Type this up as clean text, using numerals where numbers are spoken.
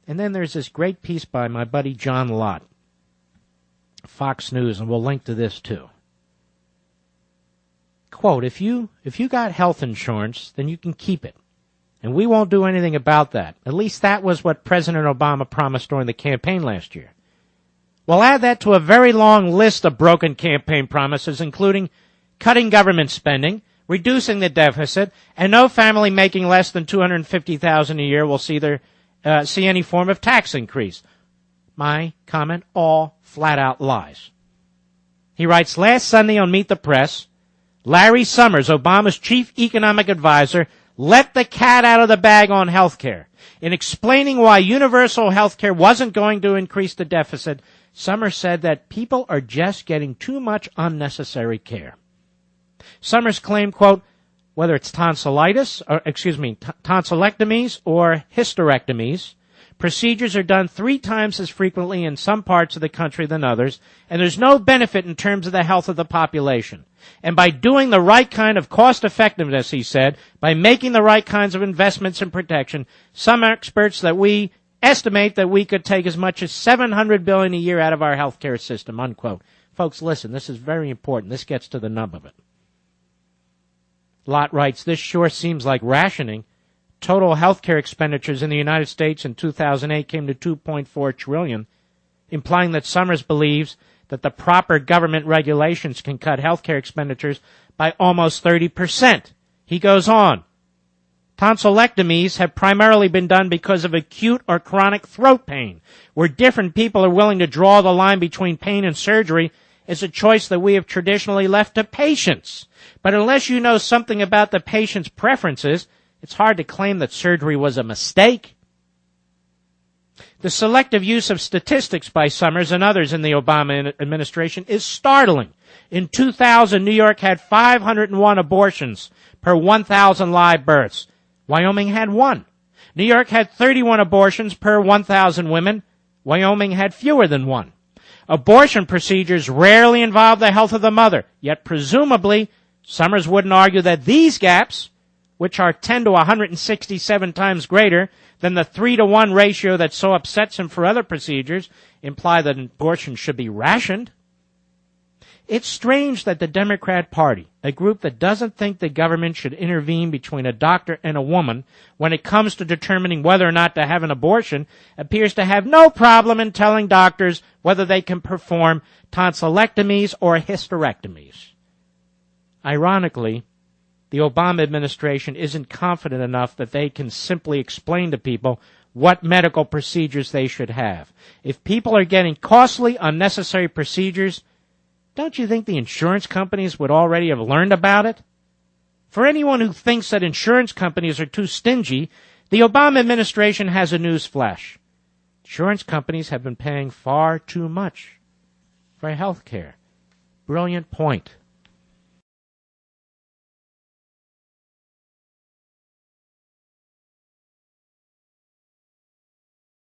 And then there's this great piece by my buddy John Lott, Fox News, and we'll link to this too. Quote, if you got health insurance, then you can keep it. And we won't do anything about that. At least that was what President Obama promised during the campaign last year. We'll add that to a very long list of broken campaign promises, including cutting government spending, reducing the deficit, and no family making less than $250,000 a year will see any form of tax increase. My comment, all flat-out lies. He writes, last Sunday on Meet the Press, Larry Summers, Obama's chief economic advisor, let the cat out of the bag on health care. In explaining why universal health care wasn't going to increase the deficit, Summers said that people are just getting too much unnecessary care. Summers claimed, quote, whether it's tonsillectomies or hysterectomies, procedures are done 3 times as frequently in some parts of the country than others, and there's no benefit in terms of the health of the population. And by doing the right kind of cost effectiveness, he said, by making the right kinds of investments in protection, some experts that we estimate that we could take as much as $700 billion a year out of our healthcare system, unquote. Folks, listen, this is very important. This gets to the nub of it. Lott writes, this sure seems like rationing. Total healthcare expenditures in the United States in 2008 came to $2.4 trillion, implying that Summers believes that the proper government regulations can cut healthcare expenditures by almost 30%. He goes on. Tonsillectomies have primarily been done because of acute or chronic throat pain, where different people are willing to draw the line between pain and surgery is a choice that we have traditionally left to patients. But unless you know something about the patient's preferences, it's hard to claim that surgery was a mistake. The selective use of statistics by Summers and others in the Obama administration is startling. In 2000, New York had 501 abortions per 1,000 live births. Wyoming had 1. New York had 31 abortions per 1,000 women. Wyoming had fewer than 1. Abortion procedures rarely involve the health of the mother, yet presumably Summers wouldn't argue that these gaps, which are 10 to 167 times greater than the 3-to-1 ratio that so upsets him for other procedures, imply that abortion should be rationed. It's strange that the Democrat Party, a group that doesn't think the government should intervene between a doctor and a woman when it comes to determining whether or not to have an abortion, appears to have no problem in telling doctors whether they can perform tonsillectomies or hysterectomies. Ironically, the Obama administration isn't confident enough that they can simply explain to people what medical procedures they should have. If people are getting costly, unnecessary procedures, don't you think the insurance companies would already have learned about it? For anyone who thinks that insurance companies are too stingy, the Obama administration has a news flash. Insurance companies have been paying far too much for health care. Brilliant point.